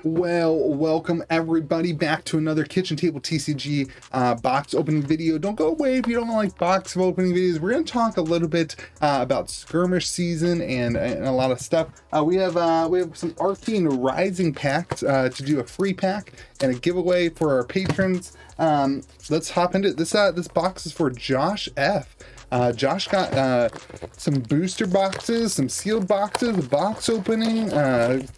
Well, welcome everybody back to another Kitchen Table TCG box opening video. Don't go away if you don't like box opening videos. We're going to talk a little bit about skirmish season and a lot of stuff. We have some Arcane Rising packs to do a free pack and a giveaway for our patrons. Let's hop into it. This box is for Josh F. Josh got some booster boxes, some sealed boxes, a box opening,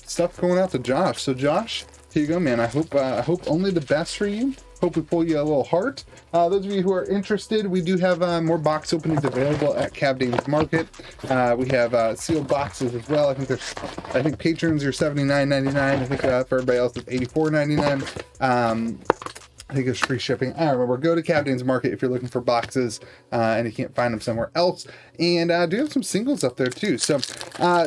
stuff going out to Josh. So Josh, here you go, man. I hope only the best for you. Hope we pull you a little heart. Those of you who are interested, we do have more box openings available at KitchenTableTCG Market. We have sealed boxes as well. I think patrons are $79.99. I think for everybody else it's $84.99. I think it's free shipping. I don't remember. Go to KitchenTableTCG Market if you're looking for boxes and you can't find them somewhere else. And I do have some singles up there too. So,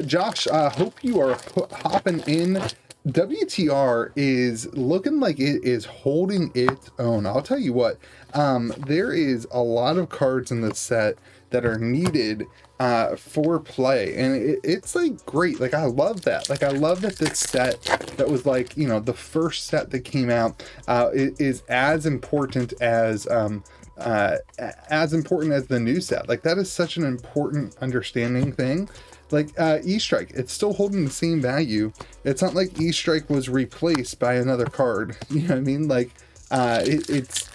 Josh, hope you are hopping in. WTR is looking like it is holding its own. I'll tell you what, there is a lot of cards in this set that are needed for play, and it's like great. Like I love that. Like I love that this set that was like, you know, the first set that came out is as important as the new set. Like that is such an important understanding thing. Like E-Strike, it's still holding the same value. It's not like E-Strike was replaced by another card. You know what I mean? Like it's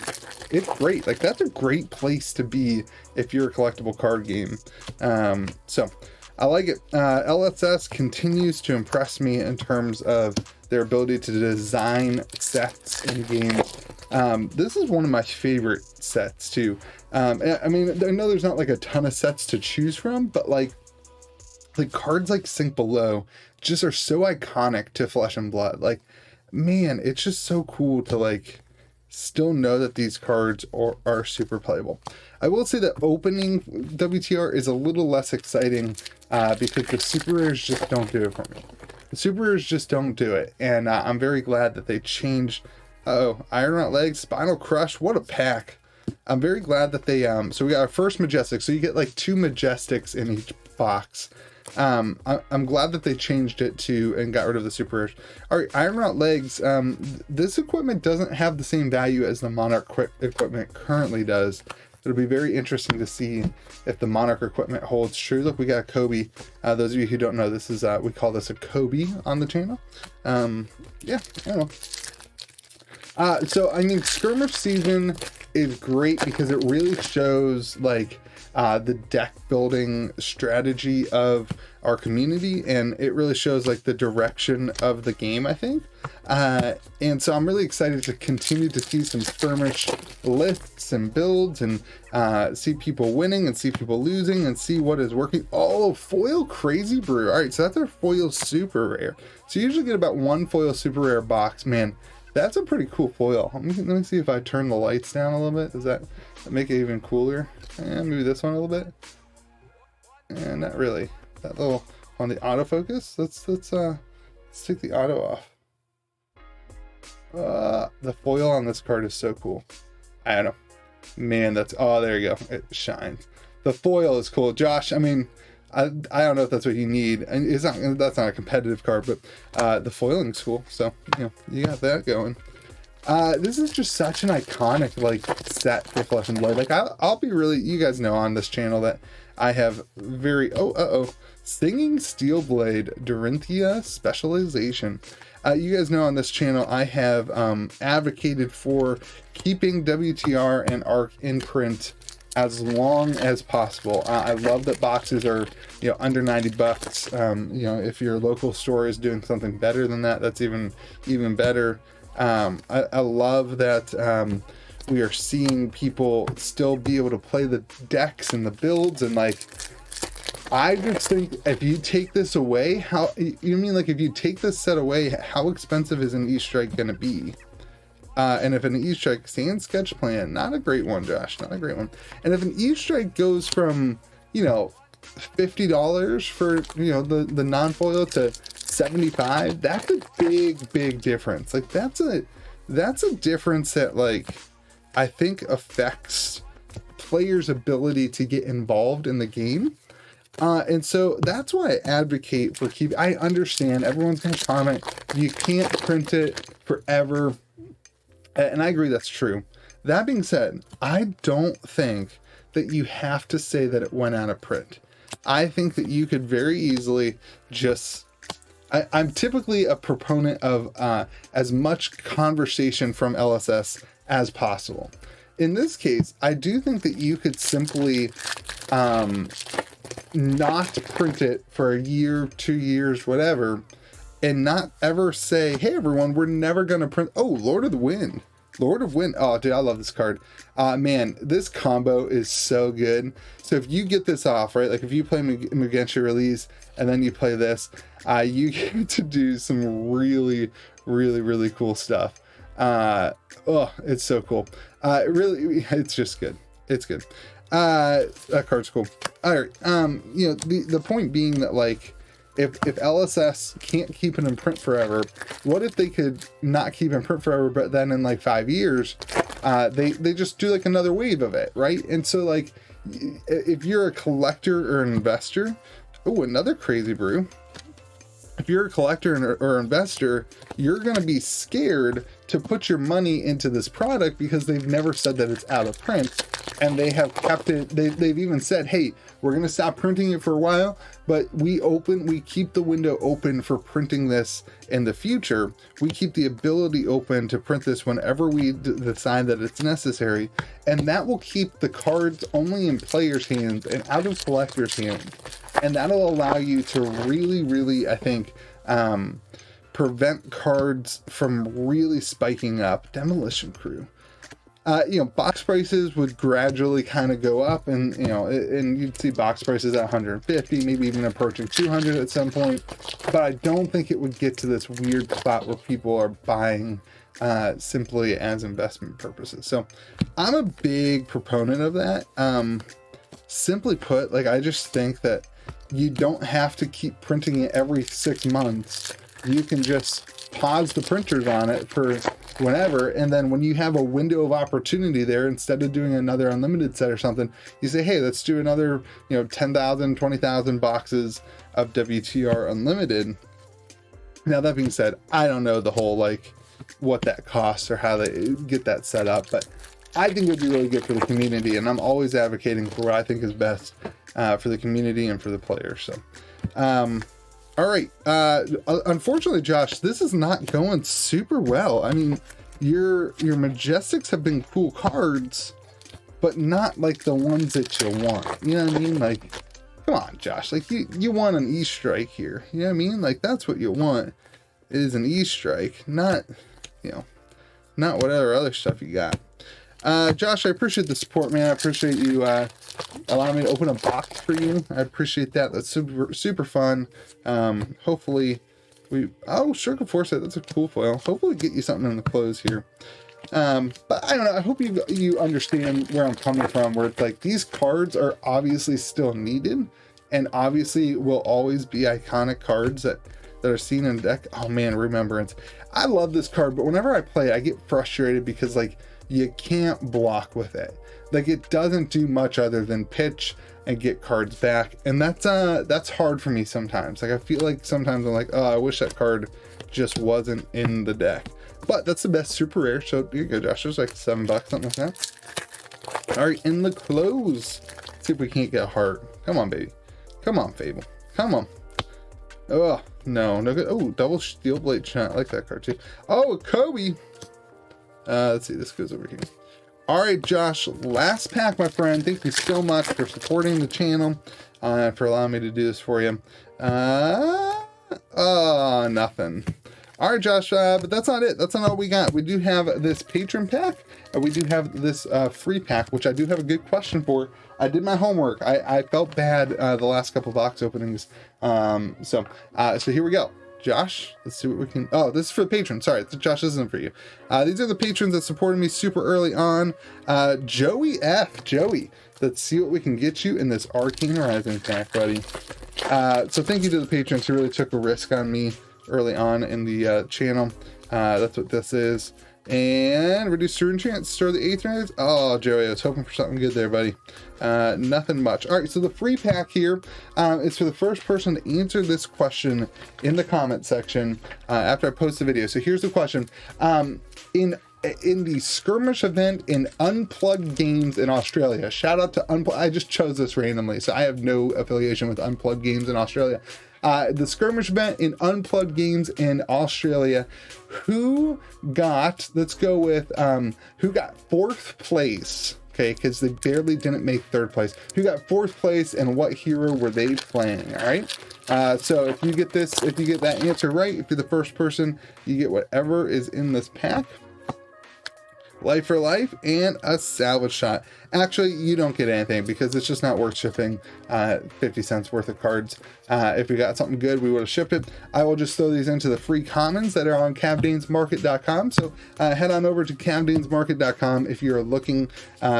great. Like that's a great place to be if you're a collectible card game. So I like it. LSS continues to impress me in terms of their ability to design sets in games. This is one of my favorite sets too. I mean, I know there's not like a ton of sets to choose from, but like cards like Sink Below just are so iconic to Flesh and Blood. Like, man, it's just so cool to like still know that these cards are super playable. I will say that opening WTR is a little less exciting because the super rares just don't do it for me. The super rares just don't do it, and I'm very glad that they changed. Iron Out Legs, Spinal Crush, what a pack. I'm very glad that they so we got our first Majestic, so you get like 2 Majestics in each box. I'm glad that they changed it to and got rid of the super rares. All right, Iron Out Legs. This equipment doesn't have the same value as the Monarch equipment currently does. It'll be very interesting to see if the Monarch equipment holds true. Look, we got a Kobe. Those of you who don't know, this is we call this a Kobe on the channel. Yeah, I don't know. So I mean, skirmish season is great because it really shows like the deck building strategy of our community, and it really shows like the direction of the game, I think. And so I'm really excited to continue to see some skirmish lists and builds and see people winning and see people losing and see what is working. Oh, foil Crazy Brew. All right, so that's our foil super rare. So you usually get about 1 foil super rare box. Man, that's a pretty cool foil. Let me see if I turn the lights down a little bit. Does that make it even cooler? And maybe this one a little bit. And not really. That little on the autofocus. Let's take the auto off. The foil on this card is so cool. I don't know. Man, that's there you go. It shines. The foil is cool. Josh, I mean, I don't know if that's what you need. And that's not a competitive card, but the foiling's cool. So, you know, you got that going. This is just such an iconic like set for Flesh and Blood. Like I'll be really, you guys know on this channel that I have very Singing Steelblade Dorinthia Specialization. You guys know on this channel I have advocated for keeping WTR and ARC in print as long as possible. I love that boxes are, you know, under 90 bucks. You know, if your local store is doing something better than that, that's even better. I love that we are seeing people still be able to play the decks and the builds, and like I just think if you take this away, if you take this set away, how expensive is an E-Strike gonna be? And if an E-Strike Sand Sketch Plan, not a great one, Josh, not a great one. And if an E-Strike goes from, you know, $50 for, you know, the non-foil to $75, that's a big difference. Like that's a difference that like I think affects players' ability to get involved in the game. And so that's why I advocate for I understand everyone's going to comment, you can't print it forever. And I agree that's true. That being said, I don't think that you have to say that it went out of print. I think that you could very easily just... I'm typically a proponent of as much conversation from LSS as possible. In this case, I do think that you could simply not print it for a year, 2 years, whatever, and not ever say, hey everyone, we're never going to print... Oh, Lord of Wind. Oh, dude, I love this card. Man, this combo is so good. So if you get this off, right, like if you play Mugenshi Release and then you play this, you get to do some really, really, really cool stuff. Oh, it's so cool. It's just good. It's good. That card's cool. All right. You know, the point being that, like, if LSS can't keep it in print forever, what if they could not keep it in print forever, but then in like 5 years, they just do like another wave of it, right? And so, like, if you're a collector or an investor, oh, another crazy brew. If you're a collector or investor, you're going to be scared to put your money into this product because they've never said that it's out of print, and they have kept it. They've even said, hey, we're going to stop printing it for a while, but we keep the window open for printing this in the future. We keep the ability open to print this whenever we decide that it's necessary, and that will keep the cards only in players' hands and out of collectors' hands. And that'll allow you to really, really, I think, prevent cards from really spiking up. Demolition Crew. You know, box prices would gradually kind of go up, and, you know, and you'd see box prices at 150, maybe even approaching 200 at some point. But I don't think it would get to this weird spot where people are buying simply as investment purposes. So I'm a big proponent of that. Simply put, like, I just think that you don't have to keep printing it every 6 months. You can just pause the printers on it for whenever, and then when you have a window of opportunity there, instead of doing another unlimited set or something, you say, hey, let's do another, you know, 10,000, 20,000 boxes of WTR Unlimited. Now, that being said, I don't know the whole, like, what that costs or how they get that set up, but I think it would be really good for the community, and I'm always advocating for what I think is best for the community and for the players. So, all right. Unfortunately, Josh, this is not going super well. I mean, your Majestics have been cool cards, but not like the ones that you want. You know what I mean? Like, come on, Josh. Like, you want an E-Strike here. You know what I mean? Like, that's what you want, is an E-Strike, not, you know, not whatever other stuff you got. Josh, I appreciate the support, man. I appreciate you allowing me to open a box for you. I appreciate that. That's super, super fun. Hopefully Circle Foresight, that's a cool foil. Hopefully get you something in the close here. But I don't know. I hope you understand where I'm coming from, where it's like, these cards are obviously still needed and obviously will always be iconic cards that are seen in the deck. Oh man, Remembrance. I love this card, but whenever I play it, I get frustrated because, like, you can't block with it. Like, it doesn't do much other than pitch and get cards back, and that's hard for me sometimes. Like, I feel like sometimes I'm like, oh, I wish that card just wasn't in the deck. But that's the best super rare, so here you go, Josh. There's like $7, something like that. All right, in the close. Let's see if we can't get a heart. Come on, baby. Come on, Fable. Come on. Oh, no good. Oh, double steel blade shot. I like that card too. Oh, Kobe. Let's see, this goes over here. All right, Josh, last pack, my friend. Thank you so much for supporting the channel, for allowing me to do this for you. Nothing. All right, Josh, but that's not it. That's not all we got. We do have this patron pack. We do have this free pack, which I do have a good question for. I did my homework. I felt bad the last couple box openings. So here we go. Josh, let's see what we can... Oh, this is for the patrons. Sorry, Josh, this isn't for you. These are the patrons that supported me super early on. Joey F. Joey, let's see what we can get you in this Arcane Rising pack, buddy. So thank you to the patrons who really took a risk on me early on in the channel. That's what this is. And reduce turn chance, store the 8th range. Oh, Joey, I was hoping for something good there, buddy. Nothing much. All right, so the free pack here is for the first person to answer this question in the comment section after I post the video. So here's the question. In the skirmish event in Unplugged Games in Australia, shout out to Unplugged. I just chose this randomly, so I have no affiliation with Unplugged Games in Australia. The skirmish event in Unplugged Games in Australia, who got, let's go with, who got 4th place? Okay, because they barely didn't make 3rd place. Who got 4th place and what hero were they playing? All right. So if you get this, if you get that answer right, if you're the first person, you get whatever is in this pack. Life for life and a salvage shot. Actually, you don't get anything because it's just not worth shipping 50 cents worth of cards. If we got something good, we would have shipped it. I will just throw these into the free commons that are on cavdainsmarket.com. So head on over to cavdainsmarket.com if you're looking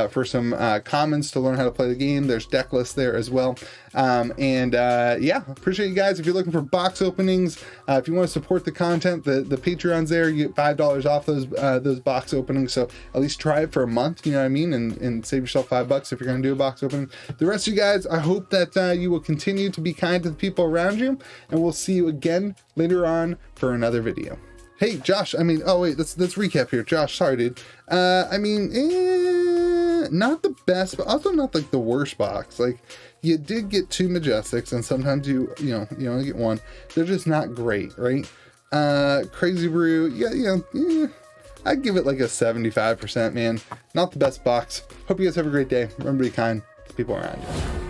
for some commons to learn how to play the game. There's deck lists there as well. Yeah, appreciate you guys. If you're looking for box openings, if you want to support the content, the Patreon's there. You get $5 off those box openings. So at least try it for a month, you know what I mean, and save yourself $5 if you're going to do a box opening. The rest of you guys, I hope that you will continue to be kind to the people around you, and we'll see you again later on for another video. Hey, Josh, I mean, oh wait, let's recap here. Josh, sorry, dude. I mean, not the best, but also not like the worst box. Like, you did get 2 Majestics, and sometimes you only get 1. They're just not great, right? Crazy Brew, yeah, I'd give it like a 75%, man. Not the best box. Hope you guys have a great day. Remember to be kind to people around you.